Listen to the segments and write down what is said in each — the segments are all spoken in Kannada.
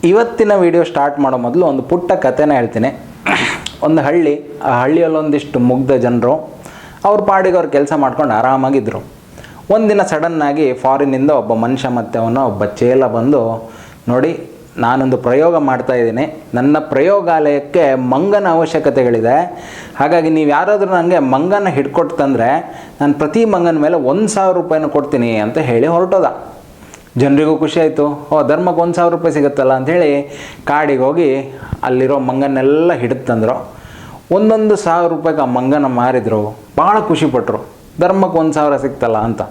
ಇವತ್ತಿನ ವಿಡಿಯೋ ಸ್ಟಾರ್ಟ್ ಮಾಡೋ ಮೊದಲು ಒಂದು ಪುಟ್ಟ ಕಥೆನ ಹೇಳ್ತೀನಿ. ಒಂದು ಹಳ್ಳಿ, ಆ ಹಳ್ಳಿಯಲ್ಲೊಂದಿಷ್ಟು ಮುಗ್ಧ ಜನರು ಅವ್ರ ಪಾಡಿಗೆ ಅವ್ರು ಕೆಲಸ ಮಾಡ್ಕೊಂಡು ಆರಾಮಾಗಿದ್ದರು. ಒಂದಿನ ಸಡನ್ನಾಗಿ ಫಾರಿನ್ನಿಂದ ಒಬ್ಬ ಮನುಷ್ಯ ಮತ್ತು ಒಬ್ಬ ಚೇಲ ಬಂದು, ನೋಡಿ ನಾನೊಂದು ಪ್ರಯೋಗ ಮಾಡ್ತಾಯಿದ್ದೀನಿ, ನನ್ನ ಪ್ರಯೋಗಾಲಯಕ್ಕೆ ಮಂಗನ ಅವಶ್ಯಕತೆಗಳಿದೆ, ಹಾಗಾಗಿ ನೀವು ಯಾರಾದರೂ ನನಗೆ ಮಂಗನ ಹಿಡ್ಕೊಟ್ಟು ತಂದರೆ ನಾನು ಪ್ರತಿ ಮಂಗನ ಮೇಲೆ 1,000 ರೂಪಾಯಿನ ಕೊಡ್ತೀನಿ ಅಂತ ಹೇಳಿ ಹೊರಟೋದ. ಜನರಿಗೂ ಖುಷಿ ಆಯಿತು. ಧರ್ಮಕ್ಕೆ 1,000 ರೂಪಾಯಿ ಸಿಗುತ್ತಲ್ಲ ಅಂಥೇಳಿ ಕಾಡಿಗೆ ಹೋಗಿ ಅಲ್ಲಿರೋ ಮಂಗನ್ನೆಲ್ಲ ಹಿಡಿತಂದ್ರು. 1,000 ರೂಪಾಯಿಗೆ ಆ ಮಂಗನ ಮಾರಿದರು. ಭಾಳ ಖುಷಿಪಟ್ಟರು, ಧರ್ಮಕ್ಕೆ 1,000 ಸಿಗ್ತಲ್ಲ ಅಂತ.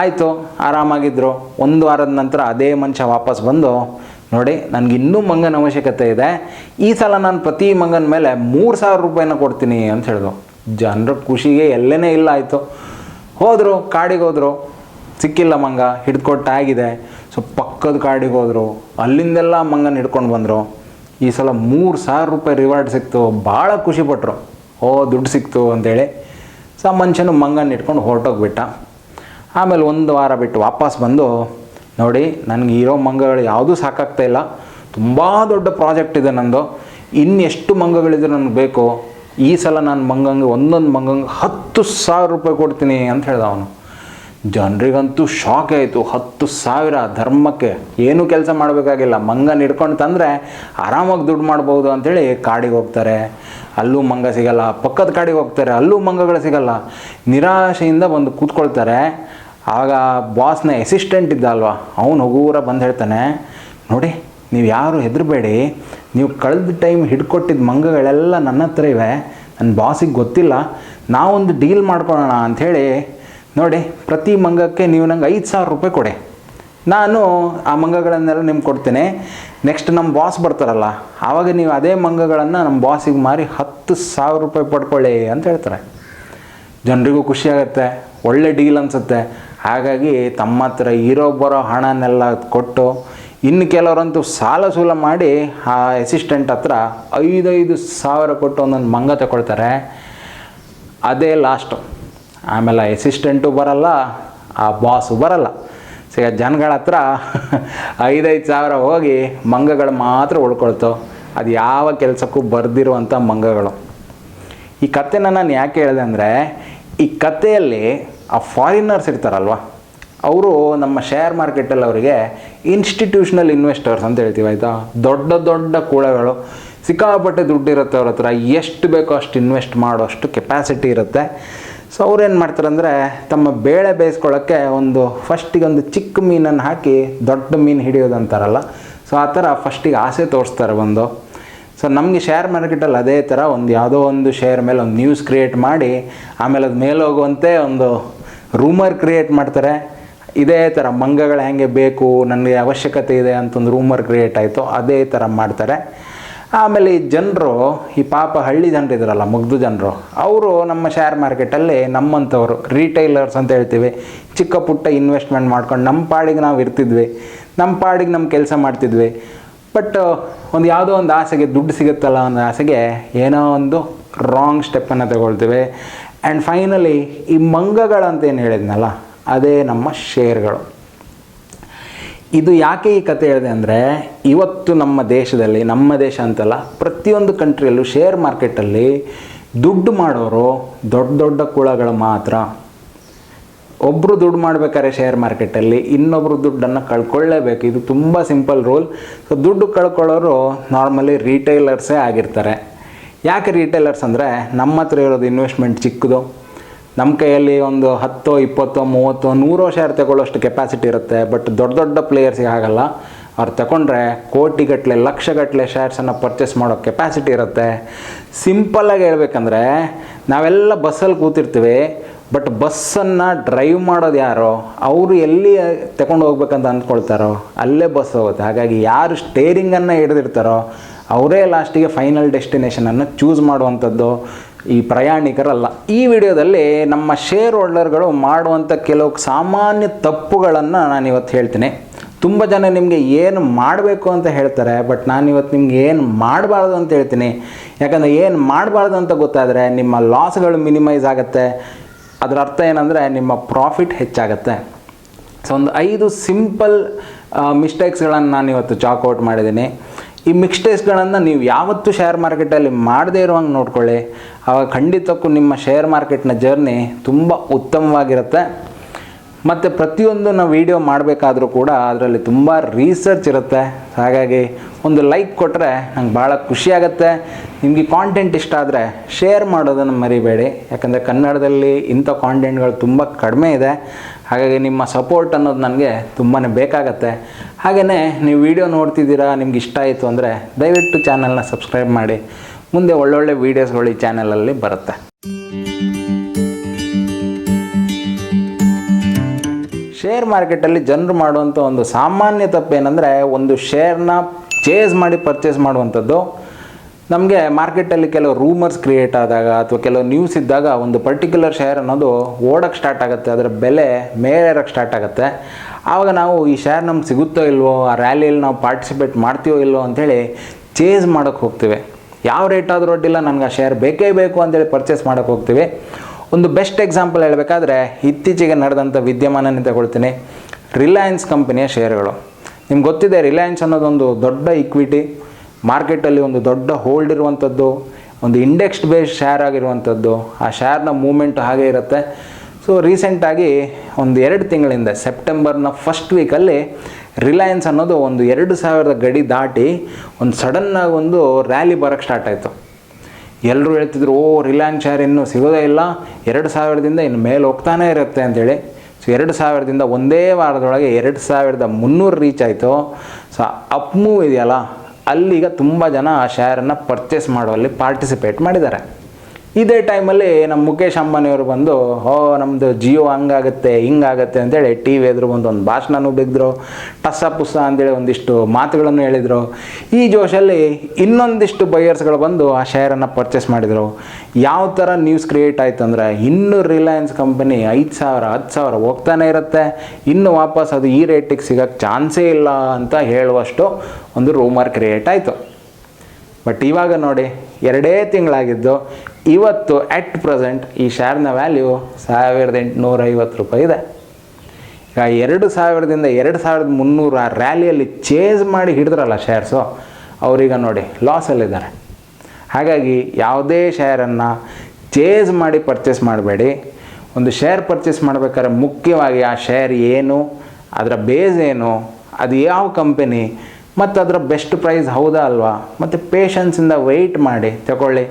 ಆಯಿತು, ಆರಾಮಾಗಿದ್ದರು. ಒಂದು ವಾರದ ನಂತರ ಅದೇ ಮನುಷ್ಯ ವಾಪಸ್ ಬಂದು, ನೋಡಿ ನನಗೆ ಇನ್ನೂ ಮಂಗನ ಅವಶ್ಯಕತೆ ಇದೆ, ಈ ಸಲ ನಾನು ಪ್ರತಿ ಮಂಗನ ಮೇಲೆ 3,000 ರೂಪಾಯಿನ ಕೊಡ್ತೀನಿ ಅಂತ ಹೇಳಿದ್ರು. ಜನರ ಖುಷಿಗೆ ಎಲ್ಲೇ ಇಲ್ಲ ಆಯಿತು. ಹೋದರು, ಕಾಡಿಗೆ ಹೋದರು, ಸಿಕ್ಕಿಲ್ಲ ಮಂಗ, ಹಿಡ್ಕೊಟ್ಟಾಗಿದೆ. ಸೊ ಪಕ್ಕದ ಕಾಡಿಗೆ ಹೋದರು, ಅಲ್ಲಿಂದೆಲ್ಲ ಮಂಗನ ಹಿಡ್ಕೊಂಡು ಬಂದರು. ಈ ಸಲ 3,000 ರೂಪಾಯಿ ರಿವಾರ್ಡ್ ಸಿಕ್ತು. ಭಾಳ ಖುಷಿಪಟ್ಟರು, ದುಡ್ಡು ಸಿಕ್ತು ಅಂಥೇಳಿ. ಸೊ ಮನುಷ್ಯನು ಮಂಗನ ಇಟ್ಕೊಂಡು ಹೊರಟೋಗ್ಬಿಟ್ಟ. ಆಮೇಲೆ ಒಂದು ವಾರ ಬಿಟ್ಟು ವಾಪಸ್ ಬಂದು, ನೋಡಿ ನನಗೆ ಇರೋ ಮಂಗಗಳು ಯಾವುದೂ ಸಾಕಾಗ್ತಾಯಿಲ್ಲ, ತುಂಬ ದೊಡ್ಡ ಪ್ರಾಜೆಕ್ಟ್ ಇದೆ ನಂದು, ಇನ್ನೆಷ್ಟು ಮಂಗಗಳಿದ್ರೆ ನನಗೆ ಬೇಕು, ಈ ಸಲ ನಾನು ಮಂಗಂಗೆ ಒಂದೊಂದು ಮಂಗಂಗೆ 10,000 ರೂಪಾಯಿ ಕೊಡ್ತೀನಿ ಅಂತ ಹೇಳ್ದ ಅವನು. ಜನರಿಗಂತೂ ಶಾಕ್ ಆಯಿತು. 10,000 ಧರ್ಮಕ್ಕೆ ಏನೂ ಕೆಲಸ ಮಾಡಬೇಕಾಗಿಲ್ಲ, ಮಂಗನ ಹಿಡ್ಕೊಂಡು ತಂದರೆ ಆರಾಮಾಗಿ ದುಡ್ಡು ಮಾಡ್ಬೋದು ಅಂಥೇಳಿ ಕಾಡಿಗೆ ಹೋಗ್ತಾರೆ. ಅಲ್ಲೂ ಮಂಗ ಸಿಗಲ್ಲ. ಪಕ್ಕದ ಕಾಡಿಗೆ ಹೋಗ್ತಾರೆ, ಅಲ್ಲೂ ಮಂಗಗಳು ಸಿಗಲ್ಲ. ನಿರಾಶೆಯಿಂದ ಬಂದು ಕೂತ್ಕೊಳ್ತಾರೆ. ಆಗ ಬಾಸ್ನ ಅಸಿಸ್ಟೆಂಟ್ ಇದ್ದ ಅಲ್ವಾ, ಅವನು ಹಗುರ ಬಂದು ಹೇಳ್ತಾನೆ, ನೋಡಿ ನೀವು ಯಾರು ಹೆದರಬೇಡಿ, ನೀವು ಕಳೆದ ಟೈಮ್ ಹಿಡ್ಕೊಟ್ಟಿದ್ದ ಮಂಗಗಳೆಲ್ಲ ನನ್ನ ಹತ್ರ ಇವೆ, ನನ್ನ ಬಾಸಿಗೆ ಗೊತ್ತಿಲ್ಲ, ನಾವೊಂದು ಡೀಲ್ ಮಾಡ್ಕೊಳ್ಳೋಣ ಅಂಥೇಳಿ, ನೋಡಿ ಪ್ರತಿ ಮಂಗಕ್ಕೆ ನೀವು ನಂಗೆ 5,000 ರೂಪಾಯಿ ಕೊಡಿ, ನಾನು ಆ ಮಂಗಗಳನ್ನೆಲ್ಲ ನಿಮ್ಗೆ ಕೊಡ್ತೇನೆ. ನೆಕ್ಸ್ಟ್ ನಮ್ಮ ಬಾಸ್ ಬರ್ತಾರಲ್ಲ, ಆವಾಗ ನೀವು ಅದೇ ಮಂಗಗಳನ್ನು ನಮ್ಮ ಬಾಸಿಗೆ ಮಾರಿ 10,000 ರೂಪಾಯಿ ಪಡ್ಕೊಳ್ಳಿ ಅಂತ ಹೇಳ್ತಾರೆ. ಜನರಿಗೂ ಖುಷಿಯಾಗತ್ತೆ, ಒಳ್ಳೆ ಡೀಲ್ ಅನಿಸುತ್ತೆ. ಹಾಗಾಗಿ ತಮ್ಮ ಹತ್ರ ಬರೋ ಹಣನೆಲ್ಲ ಕೊಟ್ಟು, ಇನ್ನು ಕೆಲವರಂತೂ ಸಾಲ ಸೂಲ ಮಾಡಿ ಆ ಅಸಿಸ್ಟೆಂಟ್ ಹತ್ರ 5,000 ಕೊಟ್ಟು ಒಂದೊಂದು ಮಂಗ ತಗೊಳ್ತಾರೆ. ಅದೇ ಲಾಸ್ಟು. ಆಮೇಲೆ ಅಸಿಸ್ಟೆಂಟು ಬರಲ್ಲ, ಆ ಬಾಸು ಬರಲ್ಲ. ಸಿಗ ಜನಗಳ ಹತ್ರ 5,000 ಹೋಗಿ ಮಂಗಗಳು ಮಾತ್ರ ಉಳ್ಕೊಳ್ತು. ಅದು ಯಾವ ಕೆಲಸಕ್ಕೂ ಬರೆದಿರುವಂಥ ಮಂಗಗಳು. ಈ ಕಥೆನ ನಾನು ಯಾಕೆ ಹೇಳಿದೆ ಅಂದರೆ, ಈ ಕಥೆಯಲ್ಲಿ ಆ ಫಾರಿನರ್ಸ್ ಇರ್ತಾರಲ್ವ, ಅವರು ನಮ್ಮ ಶೇರ್ ಮಾರ್ಕೆಟಲ್ಲಿ ಅವರಿಗೆ ಇನ್ಸ್ಟಿಟ್ಯೂಷನಲ್ ಇನ್ವೆಸ್ಟರ್ಸ್ ಅಂತ ಹೇಳ್ತೀವಿ, ಆಯಿತಾ. ದೊಡ್ಡ ದೊಡ್ಡ ಕೂಳಗಳು, ಸಿಕ್ಕಾಪಟ್ಟೆ ದುಡ್ಡು ಇರುತ್ತೆ ಅವ್ರ ಹತ್ರ, ಎಷ್ಟು ಬೇಕೋ ಅಷ್ಟು ಇನ್ವೆಸ್ಟ್ ಮಾಡೋಷ್ಟು ಕೆಪಾಸಿಟಿ ಇರುತ್ತೆ. ಸೊ ಅವ್ರೇನು ಮಾಡ್ತಾರಂದರೆ, ತಮ್ಮ ಬೇಳೆ ಬೇಯಿಸ್ಕೊಳ್ಳೋಕ್ಕೆ ಫಸ್ಟಿಗೆ ಒಂದು ಚಿಕ್ಕ ಮೀನನ್ನು ಹಾಕಿ ದೊಡ್ಡ ಮೀನು ಹಿಡಿಯೋದು ಅಂತಾರಲ್ಲ, ಸೊ ಆ ಥರ ಫಸ್ಟಿಗೆ ಆಸೆ ತೋರಿಸ್ತಾರೆ ಬಂದು. ಸೊ ನಮಗೆ ಶೇರ್ ಮಾರ್ಕೆಟಲ್ಲಿ ಅದೇ ಥರ ಯಾವುದೋ ಒಂದು ಶೇರ್ ಮೇಲೆ ಒಂದು ನ್ಯೂಸ್ ಕ್ರಿಯೇಟ್ ಮಾಡಿ, ಆಮೇಲೆ ಅದು ಮೇಲೆ ಹೋಗುವಂತೆ ಒಂದು ರೂಮರ್ ಕ್ರಿಯೇಟ್ ಮಾಡ್ತಾರೆ. ಇದೇ ಥರ ಮಂಗಗಳು ಹೇಗೆ ಬೇಕು, ನನಗೆ ಅವಶ್ಯಕತೆ ಇದೆ ಅಂತ ಒಂದು ರೂಮರ್ ಕ್ರಿಯೇಟ್ ಆಯಿತು, ಅದೇ ಥರ ಮಾಡ್ತಾರೆ. ಆಮೇಲೆ ಈ ಜನರು, ಈ ಪಾಪ ಹಳ್ಳಿ ಜನರು ಇದ್ರಲ್ಲ, ಮುಗ್ಧ ಜನರು, ಅವರು ನಮ್ಮ ಶೇರ್ ಮಾರ್ಕೆಟಲ್ಲಿ ನಮ್ಮಂಥವ್ರು ರೀಟೈಲರ್ಸ್ ಅಂತ ಹೇಳ್ತೀವಿ, ಚಿಕ್ಕ ಪುಟ್ಟ ಇನ್ವೆಸ್ಟ್ಮೆಂಟ್ ಮಾಡ್ಕೊಂಡು ನಮ್ಮ ಪಾಡಿಗೆ ನಾವು ಇರ್ತಿದ್ವಿ, ನಮ್ಮ ಪಾಡಿಗೆ ನಮ್ಮ ಕೆಲಸ ಮಾಡ್ತಿದ್ವಿ. ಬಟ್ ಯಾವುದೋ ಒಂದು ಆಸೆಗೆ ದುಡ್ಡು ಸಿಗುತ್ತಲ್ಲ ಅನ್ನೋ ಆಸೆಗೆ ಏನೋ ಒಂದು ರಾಂಗ್ ಸ್ಟೆಪ್ಪನ್ನು ತಗೊಳ್ತೀವಿ. ಆ್ಯಂಡ್ ಫೈನಲಿ ಈ ಮಂಗಗಳಂತ ಏನು ಹೇಳಿದ್ನಲ್ಲ, ಅದೇ ನಮ್ಮ ಶೇರ್ಗಳು. ಇದು ಯಾಕೆ ಈ ಕತೆ ಹೇಳಿದೆ ಅಂದರೆ, ಇವತ್ತು ನಮ್ಮ ದೇಶದಲ್ಲಿ, ನಮ್ಮ ದೇಶ ಅಂತಲ್ಲ ಪ್ರತಿಯೊಂದು ಕಂಟ್ರಿಯಲ್ಲೂ ಶೇರ್ ಮಾರ್ಕೆಟಲ್ಲಿ ದುಡ್ಡು ಮಾಡೋರು ದೊಡ್ಡ ದೊಡ್ಡ ಕುಳಗಳು ಮಾತ್ರ. ಒಬ್ಬರು ದುಡ್ಡು ಮಾಡಬೇಕಾದ್ರೆ ಶೇರ್ ಮಾರ್ಕೆಟಲ್ಲಿ ಇನ್ನೊಬ್ಬರು ದುಡ್ಡನ್ನು ಕಳ್ಕೊಳ್ಳೇಬೇಕು. ಇದು ತುಂಬ ಸಿಂಪಲ್ ರೂಲ್. ಸೊ ದುಡ್ಡು ಕಳ್ಕೊಳ್ಳೋರು ನಾರ್ಮಲಿ ರೀಟೈಲರ್ಸೇ ಆಗಿರ್ತಾರೆ. ಯಾಕೆ ರೀಟೈಲರ್ಸ್ ಅಂದರೆ, ನಮ್ಮ ಹತ್ರ ಇರೋದು ಇನ್ವೆಸ್ಟ್ಮೆಂಟ್ ಚಿಕ್ಕದು, ನಮ್ಮ ಕೈಯಲ್ಲಿ 10, 20, 30, 100 ಶೇರ್ ತಗೊಳ್ಳೋಷ್ಟು ಕೆಪಾಸಿಟಿ ಇರುತ್ತೆ. ಬಟ್ ದೊಡ್ಡ ದೊಡ್ಡ ಪ್ಲೇಯರ್ಸಿಗೆ ಆಗಲ್ಲ. ಅವ್ರು ತಗೊಂಡ್ರೆ ಕೋಟಿಗಟ್ಟಲೆ, ಲಕ್ಷಗಟ್ಟಲೆ ಶೇರ್ಸನ್ನು ಪರ್ಚೇಸ್ ಮಾಡೋ ಕೆಪಾಸಿಟಿ ಇರುತ್ತೆ. ಸಿಂಪಲ್ಲಾಗಿ ಹೇಳ್ಬೇಕಂದ್ರೆ, ನಾವೆಲ್ಲ ಬಸ್ಸಲ್ಲಿ ಕೂತಿರ್ತೀವಿ, ಬಟ್ ಬಸ್ಸನ್ನು ಡ್ರೈವ್ ಮಾಡೋದು ಯಾರೋ, ಅವರು ಎಲ್ಲಿ ತಗೊಂಡು ಹೋಗ್ಬೇಕಂತ ಅಂದ್ಕೊಳ್ತಾರೋ ಅಲ್ಲೇ ಬಸ್ ಹೋಗುತ್ತೆ. ಹಾಗಾಗಿ ಯಾರು ಸ್ಟೇರಿಂಗನ್ನು ಹಿಡಿದಿರ್ತಾರೋ ಅವರೇ ಲಾಸ್ಟಿಗೆ ಫೈನಲ್ ಡೆಸ್ಟಿನೇಷನನ್ನು ಚೂಸ್ ಮಾಡುವಂಥದ್ದು, ಈ ಪ್ರಯಾಣಿಕರಲ್ಲ. ಈ ವಿಡಿಯೋದಲ್ಲಿ ನಮ್ಮ ಶೇರ್ ಹೋಲ್ಡರ್ಗಳು ಮಾಡುವಂಥ ಕೆಲವು ಸಾಮಾನ್ಯ ತಪ್ಪುಗಳನ್ನು ನಾನಿವತ್ತು ಹೇಳ್ತೀನಿ. ತುಂಬ ಜನ ನಿಮಗೆ ಏನು ಮಾಡಬೇಕು ಅಂತ ಹೇಳ್ತಾರೆ, ಬಟ್ ನಾನಿವತ್ತು ನಿಮ್ಗೆ ಏನು ಮಾಡಬಾರ್ದು ಅಂತ ಹೇಳ್ತೀನಿ. ಯಾಕಂದರೆ ಏನು ಮಾಡಬಾರ್ದು ಅಂತ ಗೊತ್ತಾದರೆ ನಿಮ್ಮ ಲಾಸ್ಗಳು ಮಿನಿಮೈಸ್ ಆಗುತ್ತೆ. ಅದರ ಅರ್ಥ ಏನಂದರೆ ನಿಮ್ಮ ಪ್ರಾಫಿಟ್ ಹೆಚ್ಚಾಗತ್ತೆ. ಸೊ ಒಂದು 5 ಸಿಂಪಲ್ ಮಿಸ್ಟೇಕ್ಸ್ಗಳನ್ನು ನಾನು ಇವತ್ತು ಚಾಕ್ಔಟ್ ಮಾಡಿದ್ದೀನಿ. ಈ ಮಿಸ್ಟೇಕ್ಸ್ಗಳನ್ನು ನೀವು ಯಾವತ್ತೂ ಶೇರ್ ಮಾರ್ಕೆಟಲ್ಲಿ ಮಾಡದೇ ಇರುವಂಗೆ ನೋಡ್ಕೊಳ್ಳಿ. ಆವಾಗ ಖಂಡಿತಕ್ಕೂ ನಿಮ್ಮ ಶೇರ್ ಮಾರ್ಕೆಟ್ನ ಜರ್ನಿ ತುಂಬ ಉತ್ತಮವಾಗಿರುತ್ತೆ. ಮತ್ತು ಪ್ರತಿಯೊಂದು ನಾವು ವೀಡಿಯೋ ಮಾಡಬೇಕಾದ್ರೂ ಕೂಡ ಅದರಲ್ಲಿ ತುಂಬ ರಿಸರ್ಚ್ ಇರುತ್ತೆ. ಹಾಗಾಗಿ ಒಂದು ಲೈಕ್ ಕೊಟ್ಟರೆ ನಂಗೆ ಭಾಳ ಖುಷಿಯಾಗತ್ತೆ. ನಿಮಗೆ ಕಾಂಟೆಂಟ್ ಇಷ್ಟ ಆದರೆ ಶೇರ್ ಮಾಡೋದನ್ನು ಮರಿಬೇಡಿ, ಯಾಕಂದರೆ ಕನ್ನಡದಲ್ಲಿ ಇಂಥ ಕಾಂಟೆಂಟ್ಗಳು ತುಂಬ ಕಡಿಮೆ ಇದೆ. ಹಾಗಾಗಿ ನಿಮ್ಮ ಸಪೋರ್ಟ್ ಅನ್ನೋದು ನನಗೆ ತುಂಬಾ ಬೇಕಾಗತ್ತೆ. ಹಾಗೆಯೇ ನೀವು ವಿಡಿಯೋ ನೋಡ್ತಿದ್ದೀರಾ, ನಿಮ್ಗೆ ಇಷ್ಟ ಆಯಿತು ಅಂದರೆ ದಯವಿಟ್ಟು ಚಾನಲ್ನ ಸಬ್ಸ್ಕ್ರೈಬ್ ಮಾಡಿ. ಮುಂದೆ ಒಳ್ಳೊಳ್ಳೆ ವೀಡಿಯೋಸ್ಗಳು ಈ ಚಾನಲಲ್ಲಿ ಬರುತ್ತೆ. ಶೇರ್ ಮಾರ್ಕೆಟಲ್ಲಿ ಜನರು ಮಾಡುವಂಥ ಒಂದು ಸಾಮಾನ್ಯ ತಪ್ಪೇನೆಂದರೆ, ಒಂದು ಶೇರ್ನ ಚೇಸ್ ಮಾಡಿ ಪರ್ಚೇಸ್ ಮಾಡುವಂಥದ್ದು. ನಮಗೆ ಮಾರ್ಕೆಟಲ್ಲಿ ಕೆಲವು ರೂಮರ್ಸ್ ಕ್ರಿಯೇಟ್ ಆದಾಗ ಅಥವಾ ಕೆಲವು ನ್ಯೂಸ್ ಇದ್ದಾಗ ಒಂದು ಪರ್ಟಿಕ್ಯುಲರ್ ಶೇರ್ ಅನ್ನೋದು ಓಡೋಕ್ಕೆ ಸ್ಟಾರ್ಟ್ ಆಗುತ್ತೆ, ಅದರ ಬೆಲೆ ಮೇಲೇರೋಕ್ಕೆ ಸ್ಟಾರ್ಟ್ ಆಗುತ್ತೆ. ಆವಾಗ ನಾವು ಈ ಶೇರ್ ನಮ್ಗೆ ಸಿಗುತ್ತೋ ಇಲ್ವೋ, ಆ ರ್ಯಾಲಿಯಲ್ಲಿ ನಾವು ಪಾರ್ಟಿಸಿಪೇಟ್ ಮಾಡ್ತೀವೋ ಇಲ್ವೋ ಅಂಥೇಳಿ ಚೇಸ್ ಮಾಡೋಕ್ಕೆ ಹೋಗ್ತೀವಿ. ಯಾವ ರೇಟ್ ಆದರೂ ಅಡ್ಡಿಲ್ಲ, ನನಗೆ ಆ ಶೇರ್ ಬೇಕೇ ಬೇಕು ಅಂತೇಳಿ ಪರ್ಚೇಸ್ ಮಾಡೋಕ್ಕೆ ಹೋಗ್ತೀವಿ. ಒಂದು ಬೆಸ್ಟ್ ಎಕ್ಸಾಂಪಲ್ ಹೇಳಬೇಕಾದ್ರೆ ಇತ್ತೀಚೆಗೆ ನಡೆದಂಥ ವಿದ್ಯಮಾನನೇ ತಗೊಳ್ತೀನಿ. ರಿಲಯನ್ಸ್ ಕಂಪನಿಯ ಶೇರ್ಗಳು. ನಿಮ್ಗೆ ಗೊತ್ತಿದೆ, ರಿಲಯನ್ಸ್ ಅನ್ನೋದೊಂದು ದೊಡ್ಡ ಇಕ್ವಿಟಿ, ಮಾರ್ಕೆಟಲ್ಲಿ ಒಂದು ದೊಡ್ಡ ಹೋಲ್ಡ್ ಇರುವಂಥದ್ದು, ಒಂದು ಇಂಡೆಕ್ಸ್ಡ್ ಬೇಸ್ಡ್ ಶೇರ್ ಆಗಿರುವಂಥದ್ದು. ಆ ಶೇರ್ನ ಮೂಮೆಂಟ್ ಹಾಗೆ ಇರುತ್ತೆ. ಸೊ ರೀಸೆಂಟಾಗಿ ಒಂದು 2 ತಿಂಗಳಿಂದ ಸೆಪ್ಟೆಂಬರ್ನ ಫಸ್ಟ್ ವೀಕಲ್ಲಿ ರಿಲಯನ್ಸ್ ಅನ್ನೋದು ಒಂದು 2000 ಗಡಿ ದಾಟಿ ಒಂದು ಸಡನ್ನಾಗಿ ಒಂದು ರ್ಯಾಲಿ ಬರೋಕ್ಕೆ ಸ್ಟಾರ್ಟ್ ಆಯಿತು. ಎಲ್ಲರೂ ಹೇಳ್ತಿದ್ರು, ರಿಲಯನ್ಸ್ ಶೇರ್ ಇನ್ನೂ ಸಿಗೋದೇ ಇಲ್ಲ, 2000ದಿಂದ ಇನ್ನು ಮೇಲೆ ಹೋಗ್ತಾನೆ ಇರುತ್ತೆ ಅಂತೇಳಿ. ಸೊ 2000ದಿಂದ ಒಂದೇ ವಾರದೊಳಗೆ 2300 ರೀಚ್ ಆಯಿತು. ಸೊ ಅಪ್ ಮೂವ್ ಇದೆಯಲ್ಲ, ಅಲ್ಲಿಗ ತುಂಬ ಜನ ಆ ಶೇರನ್ನು ಪರ್ಚೇಸ್ ಮಾಡುವಲ್ಲಿ ಪಾರ್ಟಿಸಿಪೇಟ್ ಮಾಡಿದ್ದಾರೆ. ಇದೇ ಟೈಮಲ್ಲಿ ನಮ್ಮ ಮುಖೇಶ್ ಅಂಬಾನಿಯವರು ಬಂದು, ನಮ್ಮದು ಜಿಯೋ ಹಂಗಾಗುತ್ತೆ ಹಿಂಗಾಗುತ್ತೆ ಅಂತೇಳಿ ಟಿ ವಿ ಎದುರು ಬಂದು ಒಂದು ಭಾಷಣನೂ ಬಿದ್ದರು, ಟಸ್ಸ ಪುಸ್ಸ ಅಂತೇಳಿ ಒಂದಿಷ್ಟು ಮಾತುಗಳನ್ನು ಹೇಳಿದರು. ಈ ಜೋಶಲ್ಲಿ ಇನ್ನೊಂದಿಷ್ಟು ಬೈಯರ್ಸ್ಗಳು ಬಂದು ಆ ಶೇರನ್ನು ಪರ್ಚೇಸ್ ಮಾಡಿದರು. ಯಾವ ಥರ ನ್ಯೂಸ್ ಕ್ರಿಯೇಟ್ ಆಯಿತು ಅಂದರೆ, ಇನ್ನೂ ರಿಲಯನ್ಸ್ ಕಂಪನಿ 5000 10,000 ಹೋಗ್ತಾನೆ ಇರುತ್ತೆ, ಇನ್ನು ವಾಪಸ್ ಅದು ಈ ರೇಟಿಗೆ ಸಿಗೋಕ್ಕೆ ಚಾನ್ಸೇ ಇಲ್ಲ ಅಂತ ಹೇಳುವಷ್ಟು ಒಂದು ರೂಮರ್ ಕ್ರಿಯೇಟ್ ಆಯಿತು. ಬಟ್ ಇವಾಗ ನೋಡಿ, 2 ತಿಂಗಳಾಗಿದ್ದು, ಇವತ್ತು ಅಟ್ ಪ್ರೆಸೆಂಟ್ ಈ ಶೇರ್ನ ವ್ಯಾಲ್ಯೂ 1850 ರೂಪಾಯಿ ಇದೆ. ಈಗ 2000ದಿಂದ 2300 ಆ ರ್ಯಾಲಿಯಲ್ಲಿ ಚೇಸ್ ಮಾಡಿ ಹಿಡಿದ್ರಲ್ಲ ಶೇರ್ಸು, ಅವರೀಗ ನೋಡಿ ಲಾಸಲ್ಲಿದ್ದಾರೆ. ಹಾಗಾಗಿ ಯಾವುದೇ ಶೇರನ್ನು ಚೇಸ್ ಮಾಡಿ ಪರ್ಚೇಸ್ ಮಾಡಬೇಡಿ. ಒಂದು ಶೇರ್ ಪರ್ಚೇಸ್ ಮಾಡಬೇಕಾದ್ರೆ ಮುಖ್ಯವಾಗಿ ಆ ಶೇರ್ ಏನು, ಅದರ ಬೇಸ್ ಏನು, ಅದು ಯಾವ ಕಂಪನಿ, ಮತ್ತು ಅದರ ಬೆಸ್ಟ್ ಪ್ರೈಸ್ ಹೌದಾ ಅಲ್ವಾ, ಮತ್ತು ಪೇಷನ್ಸಿಂದ ವೆಯ್ಟ್ ಮಾಡಿ ತಗೊಳ್ಳಿ.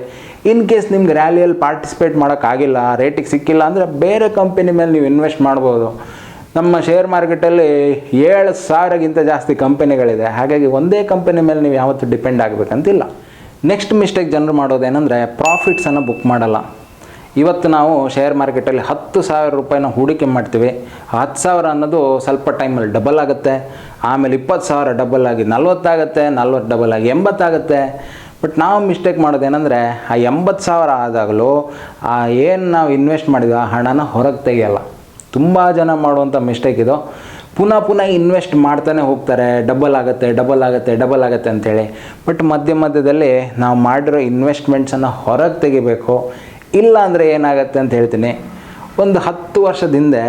ಇನ್ ಕೇಸ್ ನಿಮ್ಗೆ ರ್ಯಾಲಿಯಲ್ಲಿ ಪಾರ್ಟಿಸಿಪೇಟ್ ಮಾಡೋಕ್ಕಾಗಿಲ್ಲ, ರೇಟಿಗೆ ಸಿಕ್ಕಿಲ್ಲ ಅಂದರೆ ಬೇರೆ ಕಂಪನಿ ಮೇಲೆ ನೀವು ಇನ್ವೆಸ್ಟ್ ಮಾಡ್ಬೋದು. ನಮ್ಮ ಶೇರ್ ಮಾರ್ಕೆಟಲ್ಲಿ 7000ಗಿಂತ ಜಾಸ್ತಿ ಕಂಪನಿಗಳಿದೆ. ಹಾಗಾಗಿ ಒಂದೇ ಕಂಪನಿ ಮೇಲೆ ನೀವು ಯಾವತ್ತೂ ಡಿಪೆಂಡ್ ಆಗಬೇಕಂತಿಲ್ಲ. ನೆಕ್ಸ್ಟ್ ಮಿಸ್ಟೇಕ್ ಜನರು ಮಾಡೋದೇನೆಂದರೆ, ಪ್ರಾಫಿಟ್ಸನ್ನು ಬುಕ್ ಮಾಡಲ್ಲ. ಇವತ್ತು ನಾವು ಶೇರ್ ಮಾರ್ಕೆಟಲ್ಲಿ 10,000 ರೂಪಾಯಿನ ಹೂಡಿಕೆ ಮಾಡ್ತೀವಿ. 10,000 ಅನ್ನೋದು ಸ್ವಲ್ಪ ಟೈಮಲ್ಲಿ ಡಬಲ್ ಆಗುತ್ತೆ, ಆಮೇಲೆ 20,000 ಡಬಲ್ ಆಗಿ 40 ಆಗುತ್ತೆ, 40 ಡಬಲ್ ಆಗಿ 80 ಆಗುತ್ತೆ. ಬಟ್ ನಾವು ಮಿಸ್ಟೇಕ್ ಮಾಡೋದೇನೆಂದರೆ, ಆ 80,000 ಆದಾಗಲೂ ಏನು ನಾವು ಇನ್ವೆಸ್ಟ್ ಮಾಡಿದ್ವಿ ಆ ಹಣನ ಹೊರಗೆ ತೆಗೆಯಲ್ಲ. ತುಂಬ ಜನ ಮಾಡುವಂಥ ಮಿಸ್ಟೇಕ್ ಇದು. ಪುನಃ ಇನ್ವೆಸ್ಟ್ ಮಾಡ್ತಾನೆ ಹೋಗ್ತಾರೆ, ಡಬಲ್ ಆಗುತ್ತೆ ಅಂತೇಳಿ. ಬಟ್ ಮಧ್ಯದಲ್ಲಿ ನಾವು ಮಾಡಿರೋ ಇನ್ವೆಸ್ಟ್ಮೆಂಟ್ಸನ್ನು ಹೊರಗೆ ತೆಗಿಬೇಕು. ಇಲ್ಲ ಅಂದರೆ ಏನಾಗುತ್ತೆ ಅಂತ ಹೇಳ್ತೀನಿ. ಒಂದು 10 ವರ್ಷದ ಹಿಂದೆ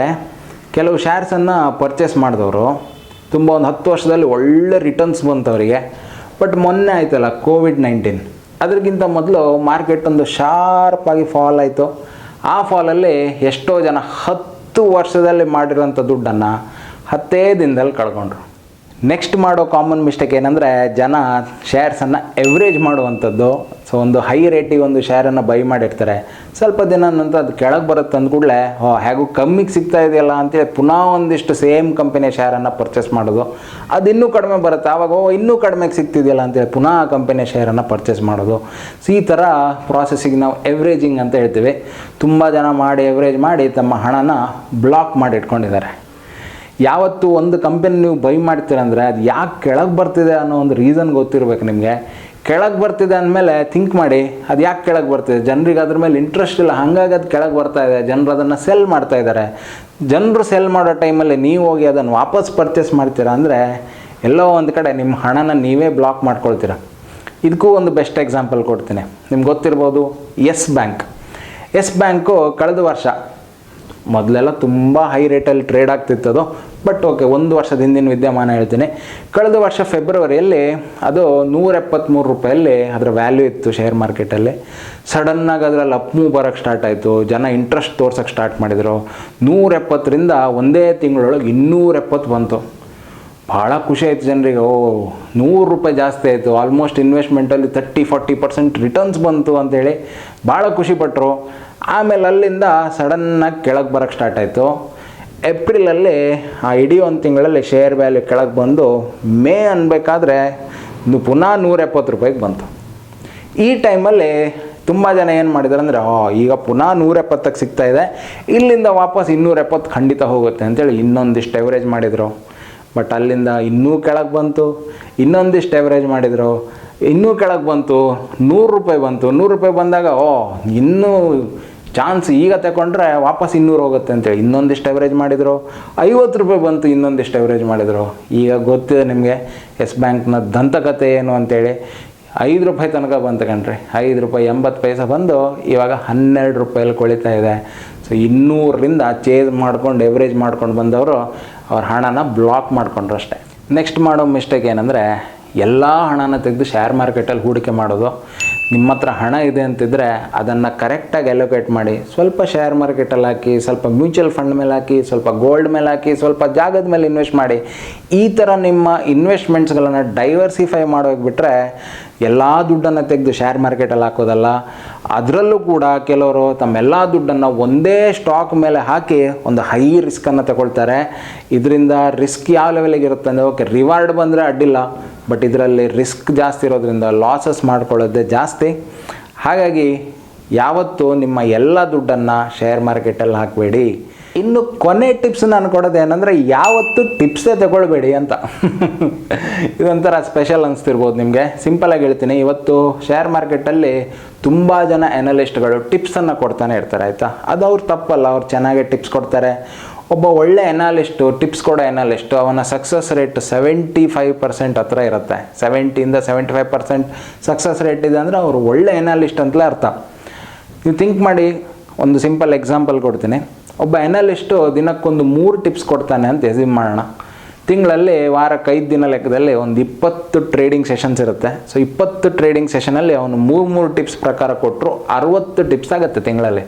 ಕೆಲವು ಶೇರ್ಸನ್ನು ಪರ್ಚೇಸ್ ಮಾಡಿದವರು ಒಂದು 10 ವರ್ಷದಲ್ಲಿ ಒಳ್ಳೆ ರಿಟರ್ನ್ಸ್ ಬಂತು ಅವರಿಗೆ. ಬಟ್ ಮೊನ್ನೆ ಆಯ್ತಲ್ಲ ಕೋವಿಡ್-19, ಅದಕ್ಕಿಂತ ಮೊದಲು ಮಾರ್ಕೆಟ್ ಒಂದು ಶಾರ್ಪಾಗಿ ಫಾಲ್ ಆಯಿತು. ಆ ಫಾಲಲ್ಲಿ ಎಷ್ಟೋ ಜನ 10 ವರ್ಷದಲ್ಲಿ ಮಾಡಿರೋಂಥ ದುಡ್ಡನ್ನು 10 ದಿನದಲ್ಲಿ ಕಳ್ಕೊಂಡ್ರು. ನೆಕ್ಸ್ಟ್ ಮಾಡೋ ಕಾಮನ್ ಮಿಸ್ಟೇಕ್ ಏನಂದರೆ, ಜನ ಶೇರ್ಸನ್ನು ಎವ್ರೇಜ್ ಮಾಡುವಂಥದ್ದು. ಸೊ ಒಂದು ಹೈ ರೇಟಿಗೆ ಒಂದು ಶೇರನ್ನು ಬೈ ಮಾಡಿರ್ತಾರೆ, ಸ್ವಲ್ಪ ದಿನ ನಂತರ ಅದು ಕೆಳಗೆ ಬರುತ್ತೆ ಅಂದ ಕೂಡಲೇ ಹೇಗೂ ಕಮ್ಮಿಗೆ ಸಿಗ್ತಾ ಇದೆಯಲ್ಲ ಅಂತೇಳಿ ಪುನಃ ಒಂದಿಷ್ಟು ಸೇಮ್ ಕಂಪನಿಯ ಶೇರನ್ನು ಪರ್ಚೇಸ್ ಮಾಡೋದು. ಅದು ಇನ್ನೂ ಕಡಿಮೆ ಬರುತ್ತೆ, ಆವಾಗ ಇನ್ನೂ ಕಡಿಮೆಗೆ ಸಿಗ್ತಿದೆಯಲ್ಲ ಅಂತೇಳಿ ಪುನಃ ಆ ಕಂಪನಿಯ ಶೇರನ್ನು ಪರ್ಚೇಸ್ ಮಾಡೋದು. ಸೊ ಈ ಥರ ಪ್ರಾಸೆಸ್ಸಿಗೆ ನಾವು ಎವ್ರೇಜಿಂಗ್ ಅಂತ ಹೇಳ್ತೀವಿ. ತುಂಬ ಜನ ಮಾಡಿ ಎವ್ರೇಜ್ ಮಾಡಿ ತಮ್ಮ ಹಣನ ಬ್ಲಾಕ್ ಮಾಡಿ ಇಟ್ಕೊಂಡಿದ್ದಾರೆ. ಯಾವತ್ತು ಒಂದು ಕಂಪನಿ ನೀವು ಬೈ ಮಾಡ್ತೀರಂದರೆ ಅದು ಯಾಕೆ ಕೆಳಗೆ ಬರ್ತಿದೆ ಅನ್ನೋ ಒಂದು ರೀಸನ್ ಗೊತ್ತಿರಬೇಕು ನಿಮಗೆ. ಕೆಳಗೆ ಬರ್ತಿದೆ ಅಂದಮೇಲೆ ಥಿಂಕ್ ಮಾಡಿ, ಅದು ಯಾಕೆ ಕೆಳಗೆ ಬರ್ತಿದೆ, ಜನರಿಗೆ ಅದ್ರ ಮೇಲೆ ಇಂಟ್ರೆಸ್ಟ್ ಇಲ್ಲ, ಹಾಗಾಗಿ ಅದು ಕೆಳಗೆ ಬರ್ತಾ ಇದೆ, ಜನರು ಅದನ್ನು ಸೆಲ್ ಮಾಡ್ತಾ ಇದ್ದಾರೆ. ಜನರು ಸೆಲ್ ಮಾಡೋ ಟೈಮಲ್ಲಿ ನೀವು ಹೋಗಿ ಅದನ್ನು ವಾಪಸ್ ಪರ್ಚೇಸ್ ಮಾಡ್ತೀರಾ ಅಂದರೆ ಎಲ್ಲೋ ಒಂದು ಕಡೆ ನಿಮ್ಮ ಹಣನ ನೀವೇ ಬ್ಲಾಕ್ ಮಾಡ್ಕೊಳ್ತೀರ. ಇದಕ್ಕೂ ಒಂದು ಬೆಸ್ಟ್ ಎಕ್ಸಾಂಪಲ್ ಕೊಡ್ತೀನಿ. ನಿಮ್ಗೆ ಗೊತ್ತಿರ್ಬೋದು, ಯೆಸ್ ಬ್ಯಾಂಕು ಕಳೆದ ವರ್ಷ ಮೊದಲೆಲ್ಲ ತುಂಬ ಹೈ ರೇಟಲ್ಲಿ ಟ್ರೇಡ್ ಆಗ್ತಿತ್ತದು. ಬಟ್ ಓಕೆ, ಒಂದು ವರ್ಷದ ಹಿಂದಿನ ವಿದ್ಯಮಾನ ಹೇಳ್ತೀನಿ. ಕಳೆದ ವರ್ಷ ಫೆಬ್ರವರಿಯಲ್ಲಿ ಅದು 173 ರೂಪಾಯಲ್ಲಿ ಅದರ ವ್ಯಾಲ್ಯೂ ಇತ್ತು ಶೇರ್ ಮಾರ್ಕೆಟಲ್ಲಿ. ಸಡನ್ನಾಗಿ ಅದರಲ್ಲಿ ಅಪ್ ಮೂವ್ ಬರೋಕ್ಕೆ ಸ್ಟಾರ್ಟ್ ಆಯಿತು. ಜನ ಇಂಟ್ರೆಸ್ಟ್ ತೋರ್ಸೋಕ್ಕೆ ಸ್ಟಾರ್ಟ್ ಮಾಡಿದರು. 170ರಿಂದ ಒಂದೇ ತಿಂಗಳೊಳಗೆ 270 ಬಂತು. ಭಾಳ ಖುಷಿ ಆಯಿತು ಜನರಿಗೆ. 100 ರೂಪಾಯಿ ಜಾಸ್ತಿ ಆಯಿತು, ಆಲ್ಮೋಸ್ಟ್ ಇನ್ವೆಸ್ಟ್ಮೆಂಟಲ್ಲಿ 30-40% ರಿಟರ್ನ್ಸ್ ಬಂತು ಅಂತೇಳಿ ಭಾಳ ಖುಷಿಪಟ್ಟರು. ಆಮೇಲೆ ಅಲ್ಲಿಂದ ಸಡನ್ನಾಗಿ ಕೆಳಗೆ ಬರೋಕ್ಕೆ ಸ್ಟಾರ್ಟ್ ಆಯಿತು. ಏಪ್ರಿಲಲ್ಲಿ ಆ ಇಡೀ ಒಂದು ತಿಂಗಳಲ್ಲಿ ಶೇರ್ ವ್ಯಾಲ್ಯೂ ಕೆಳಗೆ ಬಂದು ಮೇ ಅನ್ಬೇಕಾದ್ರೆ ಪುನಃ 170 ರೂಪಾಯಿಗೆ ಬಂತು. ಈ ಟೈಮಲ್ಲಿ ತುಂಬ ಜನ ಏನು ಮಾಡಿದ್ದಾರೆ ಅಂದರೆ, ಈಗ ಪುನಃ 170ಕ್ಕೆ ಸಿಗ್ತಾಯಿದೆ, ಇಲ್ಲಿಂದ ವಾಪಸ್ 270 ಖಂಡಿತ ಹೋಗುತ್ತೆ ಅಂತೇಳಿ ಇನ್ನೊಂದಿಷ್ಟು ಎವರೇಜ್ ಮಾಡಿದರು. ಬಟ್ ಅಲ್ಲಿಂದ ಇನ್ನೂ ಕೆಳಗೆ ಬಂತು, ಇನ್ನೊಂದಿಷ್ಟು ಎವರೇಜ್ ಮಾಡಿದರು, ಇನ್ನೂ ಕೆಳಗೆ ಬಂತು, 100 ರೂಪಾಯಿ ಬಂತು. 100 ರೂಪಾಯಿ ಬಂದಾಗ ಇನ್ನೂ ಚಾನ್ಸ್ ಈಗ ತಗೊಂಡ್ರೆ ವಾಪಸ್ 200 ಹೋಗುತ್ತೆ ಅಂತೇಳಿ ಇನ್ನೊಂದಿಷ್ಟು ಎವರೇಜ್ ಮಾಡಿದರು. 50 ರೂಪಾಯಿ ಬಂತು, ಇನ್ನೊಂದಿಷ್ಟು ಎವರೇಜ್ ಮಾಡಿದರು. ಈಗ ಗೊತ್ತಿದೆ ನಿಮಗೆ ಎಸ್ ಬ್ಯಾಂಕ್ನ ದಂತಕತೆ ಏನು ಅಂತೇಳಿ. 5 ರೂಪಾಯಿ ತನಕ ಬಂತು ಕಣ್ರಿ. 5 ರೂಪಾಯಿ 80 ಪೈಸೆ ಬಂದು ಇವಾಗ 12 ರೂಪಾಯಲ್ಲಿ ಕೊಳಿತಾ ಇದೆ. ಸೊ 200ರಿಂದ ಚೇಂಜ್ ಮಾಡ್ಕೊಂಡು ಎವರೇಜ್ ಮಾಡ್ಕೊಂಡು ಬಂದವರು ಅವ್ರ ಹಣನ ಬ್ಲಾಕ್ ಮಾಡ್ಕೊಂಡ್ರು ಅಷ್ಟೇ. ನೆಕ್ಸ್ಟ್ ಮಾಡೋ ಮಿಸ್ಟೇಕ್ ಏನಂದರೆ, ಎಲ್ಲ ಹಣನ ತೆಗೆದು ಶೇರ್ ಮಾರ್ಕೆಟಲ್ಲಿ ಹೂಡಿಕೆ ಮಾಡೋದು. ನಿಮ್ಮ ಹತ್ರ ಹಣ ಇದೆ ಅಂತಿದ್ದರೆ ಅದನ್ನು ಕರೆಕ್ಟಾಗಿ ಅಲೋಕೇಟ್ ಮಾಡಿ. ಸ್ವಲ್ಪ ಶೇರ್ ಮಾರ್ಕೆಟಲ್ಲಿ ಹಾಕಿ, ಸ್ವಲ್ಪ ಮ್ಯೂಚುವಲ್ ಫಂಡ್ ಮೇಲೆ ಹಾಕಿ, ಸ್ವಲ್ಪ ಗೋಲ್ಡ್ ಮೇಲೆ ಹಾಕಿ, ಸ್ವಲ್ಪ ಜಾಗದ ಮೇಲೆ ಇನ್ವೆಸ್ಟ್ ಮಾಡಿ. ಈ ಥರ ನಿಮ್ಮ ಇನ್ವೆಸ್ಟ್ಮೆಂಟ್ಸ್ಗಳನ್ನು ಡೈವರ್ಸಿಫೈ ಮಾಡೋಗ್ಬಿಟ್ರೆ ಎಲ್ಲ ದುಡ್ಡನ್ನು ತೆಗೆದು ಶೇರ್ ಮಾರ್ಕೆಟಲ್ಲಿ ಹಾಕೋದಲ್ಲ. ಅದರಲ್ಲೂ ಕೂಡ ಕೆಲವರು ತಮ್ಮೆಲ್ಲ ದುಡ್ಡನ್ನು ಒಂದೇ ಸ್ಟಾಕ್ ಮೇಲೆ ಹಾಕಿ ಒಂದು ಹೈ ರಿಸ್ಕನ್ನು ತಗೊಳ್ತಾರೆ. ಇದರಿಂದ ರಿಸ್ಕ್ ಯಾವ ಲೆವೆಲಿಗೆ ಇರುತ್ತೆ ಅಂದರೆ, ಓಕೆ ರಿವಾರ್ಡ್ ಬಂದರೆ ಅಡ್ಡಿಲ್ಲ, ಬಟ್ ಇದರಲ್ಲಿ ರಿಸ್ಕ್ ಜಾಸ್ತಿ ಇರೋದ್ರಿಂದ ಲಾಸಸ್ ಮಾಡ್ಕೊಳ್ಳೋದೇ ಜಾಸ್ತಿ. ಹಾಗಾಗಿ ಯಾವತ್ತೂ ನಿಮ್ಮ ಎಲ್ಲ ದುಡ್ಡನ್ನು ಶೇರ್ ಮಾರ್ಕೆಟಲ್ಲಿ ಹಾಕಬೇಡಿ. ಇನ್ನು ಕೊನೆ ಟಿಪ್ಸ್ ನಾನು ಕೊಡೋದೇನೆಂದರೆ, ಯಾವತ್ತೂ ಟಿಪ್ಸೇ ತಗೊಳ್ಬೇಡಿ ಅಂತ. ಇದೊಂಥರ ಸ್ಪೆಷಲ್ ಅನಿಸ್ತಿರ್ಬೋದು ನಿಮಗೆ. ಸಿಂಪಲಾಗಿ ಹೇಳ್ತೀನಿ, ಇವತ್ತು ಶೇರ್ ಮಾರ್ಕೆಟಲ್ಲಿ ತುಂಬ ಜನ ಎನಲಿಸ್ಟ್ಗಳು ಟಿಪ್ಸನ್ನು ಕೊಡ್ತಾನೆ ಇರ್ತಾರೆ, ಆಯಿತಾ. ಅದು ಅವ್ರು ತಪ್ಪಲ್ಲ, ಅವ್ರು ಚೆನ್ನಾಗಿ ಟಿಪ್ಸ್ ಕೊಡ್ತಾರೆ. ಒಬ್ಬ ಒಳ್ಳೆ ಎನಾಲಿಸ್ಟು, ಟಿಪ್ಸ್ ಕೊಡೋ ಎನಾಲಿಸ್ಟು, ಅವನ ಸಕ್ಸಸ್ ರೇಟ್ 75% ಹತ್ರ ಇರುತ್ತೆ. 70ಇಂದ 75% ಸಕ್ಸಸ್ ರೇಟ್ ಇದೆ ಅಂದರೆ ಅವರು ಒಳ್ಳೆ ಎನಾಲಿಸ್ಟ್ ಅಂತಲೇ ಅರ್ಥ. ನೀವು ಥಿಂಕ್ ಮಾಡಿ, ಒಂದು ಸಿಂಪಲ್ ಎಕ್ಸಾಂಪಲ್ ಕೊಡ್ತೀನಿ. ಒಬ್ಬ ಎನಾಲಿಸ್ಟು ದಿನಕ್ಕೊಂದು 3 ಟಿಪ್ಸ್ ಕೊಡ್ತಾನೆ ಅಂತ ಎಸ್ಯೂಮ್ ಮಾಡೋಣ. ತಿಂಗಳಲ್ಲಿ ವಾರಕ್ಕೆ 5 ದಿನ ಲೆಕ್ಕದಲ್ಲಿ ಒಂದು 20 ಟ್ರೇಡಿಂಗ್ ಸೆಷನ್ಸ್ ಇರುತ್ತೆ. ಸೊ 20 ಟ್ರೇಡಿಂಗ್ ಸೆಷನಲ್ಲಿ ಅವನು 3 ಟಿಪ್ಸ್ ಪ್ರಕಾರ ಕೊಟ್ಟರು 60 ಟಿಪ್ಸ್ ಆಗುತ್ತೆ ತಿಂಗಳಲ್ಲಿ.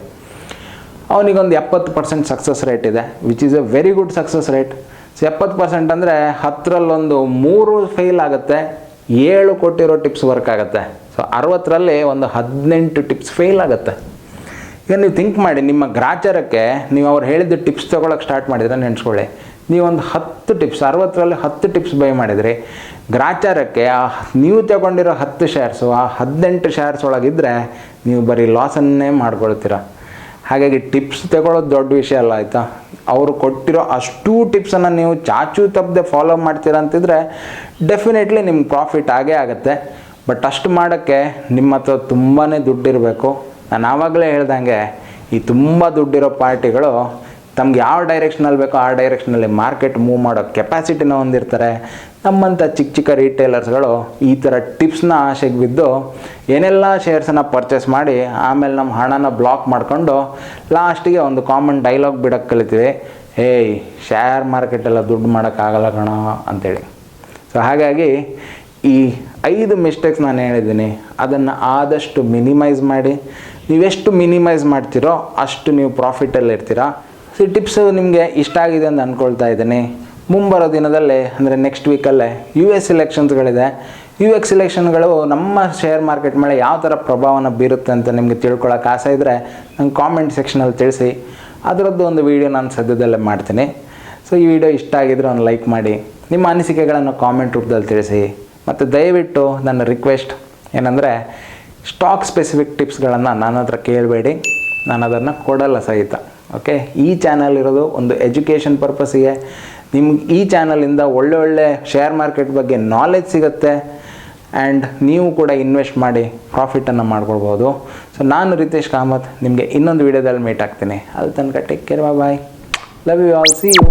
ಅವನಿಗೊಂದು 70% ಸಕ್ಸಸ್ ರೇಟ್ ಇದೆ, which is A very good success rate. So 70% ಅಂದರೆ 10ರಲ್ಲೊಂದು 3 ಫೇಲ್ ಆಗುತ್ತೆ, 7 ಕೊಟ್ಟಿರೋ ಟಿಪ್ಸ್ ವರ್ಕ್ ಆಗುತ್ತೆ. ಸೊ 60ರಲ್ಲಿ ಒಂದು 18 ಟಿಪ್ಸ್ ಫೇಲ್ ಆಗುತ್ತೆ. ಈಗ ನೀವು ಥಿಂಕ್ ಮಾಡಿ, ನಿಮ್ಮ ಗ್ರಾಚಾರಕ್ಕೆ ನೀವು ಅವ್ರು ಹೇಳಿದ್ದು ಟಿಪ್ಸ್ ತೊಗೊಳಕ್ಕೆ ಸ್ಟಾರ್ಟ್ ಮಾಡಿದರೆ ನೆನೆಸ್ಕೊಳ್ಳಿ, ನೀವೊಂದು 10 ಟಿಪ್ಸ್, 60ರಲ್ಲಿ 10 ಟಿಪ್ಸ್ ಬೈ ಮಾಡಿದ್ರಿ. ಗ್ರಾಚಾರಕ್ಕೆ ನೀವು ತಗೊಂಡಿರೋ 10 ಶೇರ್ಸು ಆ 18 ಶೇರ್ಸ್ ಒಳಗಿದ್ದರೆ ನೀವು ಬರೀ ಲಾಸನ್ನೇ ಮಾಡ್ಕೊಳ್ತೀರ. ಹಾಗಾಗಿ ಟಿಪ್ಸ್ ತಗೊಳ್ಳೋದು ದೊಡ್ಡ ವಿಷಯ ಅಲ್ಲ, ಆಯಿತಾ. ಅವರು ಕೊಟ್ಟಿರೋ ಅಷ್ಟೂ ಟಿಪ್ಸನ್ನು ನೀವು ಚಾಚು ತಪ್ಪದೆ ಫಾಲೋ ಮಾಡ್ತೀರ ಅಂತಿದ್ರೆ ಡೆಫಿನೆಟ್ಲಿ ನಿಮ್ಗೆ ಪ್ರಾಫಿಟ್ ಆಗೇ ಆಗುತ್ತೆ. ಬಟ್ ಅಷ್ಟು ಮಾಡೋಕ್ಕೆ ನಿಮ್ಮ ಹತ್ರ ತುಂಬಾ ದುಡ್ಡಿರಬೇಕು. ನಾನು ಆವಾಗಲೇ ಹೇಳ್ದಂಗೆ, ಈ ತುಂಬ ದುಡ್ಡಿರೋ ಪಾರ್ಟಿಗಳು ತಮ್ಗೆ ಯಾವ ಡೈರೆಕ್ಷನಲ್ಲಿ ಬೇಕೋ ಆ ಡೈರೆಕ್ಷನಲ್ಲಿ ಮಾರ್ಕೆಟ್ ಮೂವ್ ಮಾಡೋ ಕೆಪಾಸಿಟಿನ ಹೊಂದಿರ್ತಾರೆ. ನಮ್ಮಂಥ ಚಿಕ್ಕ ಚಿಕ್ಕ ರೀಟೇಲರ್ಸ್ಗಳು ಈ ಥರ ಟಿಪ್ಸ್ನ ಆಸೆಗೆ ಬಿದ್ದು ಏನೆಲ್ಲ ಶೇರ್ಸನ್ನು ಪರ್ಚೇಸ್ ಮಾಡಿ ಆಮೇಲೆ ನಮ್ಮ ಹಣನ ಬ್ಲಾಕ್ ಮಾಡಿಕೊಂಡು ಲಾಸ್ಟಿಗೆ ಒಂದು ಕಾಮನ್ ಡೈಲಾಗ್ ಬಿಡೋಕ್ಕೆ ಕಲಿತೀವಿ, ಏಯ್ ಶೇರ್ ಮಾರ್ಕೆಟೆಲ್ಲ ದುಡ್ಡು ಮಾಡೋಕ್ಕಾಗಲ್ಲ ಕಣೋ ಅಂತೇಳಿ. ಸೊ ಹಾಗಾಗಿ ಈ 5 ಮಿಸ್ಟೇಕ್ಸ್ ನಾನು ಹೇಳಿದ್ದೀನಿ, ಅದನ್ನು ಆದಷ್ಟು ಮಿನಿಮೈಸ್ ಮಾಡಿ. ನೀವೆಷ್ಟು ಮಿನಿಮೈಸ್ ಮಾಡ್ತೀರೋ ಅಷ್ಟು ನೀವು ಪ್ರಾಫಿಟಲ್ಲಿ ಇರ್ತೀರಾ. ಸೊ ಈ ಟಿಪ್ಸು ನಿಮಗೆ ಇಷ್ಟ ಆಗಿದೆ ಅಂತ ಅಂದ್ಕೊಳ್ತಾ ಇದ್ದೀನಿ. ಮುಂಬರೋ ದಿನದಲ್ಲೇ ಅಂದರೆ ನೆಕ್ಸ್ಟ್ ವೀಕಲ್ಲೇ US ಎಲೆಕ್ಷನ್ಸ್ಗಳಿದೆ. US ಎಲೆಕ್ಷನ್ಗಳು ನಮ್ಮ ಶೇರ್ ಮಾರ್ಕೆಟ್ ಮೇಲೆ ಯಾವ ಥರ ಪ್ರಭಾವನ ಬೀರುತ್ತೆ ಅಂತ ನಿಮಗೆ ತಿಳ್ಕೊಳ್ಳೋಕೆ ಆಸೆ ಇದ್ದರೆ ನಂಗೆ ಕಾಮೆಂಟ್ ಸೆಕ್ಷನಲ್ಲಿ ತಿಳಿಸಿ. ಅದರದ್ದು ಒಂದು ವೀಡಿಯೋ ನಾನು ಸದ್ಯದಲ್ಲೇ ಮಾಡ್ತೀನಿ. ಸೊ ಈ ವಿಡಿಯೋ ಇಷ್ಟ ಆಗಿದ್ರೆ ಒಂದು ಲೈಕ್ ಮಾಡಿ, ನಿಮ್ಮ ಅನಿಸಿಕೆಗಳನ್ನು ಕಾಮೆಂಟ್ ರೂಪದಲ್ಲಿ ತಿಳಿಸಿ. ಮತ್ತು ದಯವಿಟ್ಟು ನನ್ನ ರಿಕ್ವೆಸ್ಟ್ ಏನಂದರೆ, ಸ್ಟಾಕ್ ಸ್ಪೆಸಿಫಿಕ್ ಟಿಪ್ಸ್ಗಳನ್ನು ನನ್ನ ಹತ್ರ ಕೇಳಬೇಡಿ, ನಾನು ಅದನ್ನು ಕೊಡಲ್ಲ ಸಹಿತ. ಓಕೆ, ಈ ಚಾನಲ್ ಇರೋದು ಒಂದು ಎಜುಕೇಷನ್ ಪರ್ಪಸ್ಸಿಗೆ. ನಿಮ್ಗೆ ಈ ಚಾನಲಿಂದ ಒಳ್ಳೆ ಶೇರ್ ಮಾರ್ಕೆಟ್ ಬಗ್ಗೆ ನಾಲೆಜ್ ಸಿಗುತ್ತೆ ಆ್ಯಂಡ್ ನೀವು ಕೂಡ ಇನ್ವೆಸ್ಟ್ ಮಾಡಿ ಪ್ರಾಫಿಟನ್ನು ಮಾಡ್ಕೊಳ್ಬೋದು. ಸೊ ನಾನು ರಿತೇಶ್ ಕಾಮತ್ ನಿಮಗೆ ಇನ್ನೊಂದು ವೀಡಿಯೋದಲ್ಲಿ ಮೀಟ್ ಆಗ್ತೀನಿ. ಅಲ್ಲಿ ತನಕ take care, bye, love you all, see you.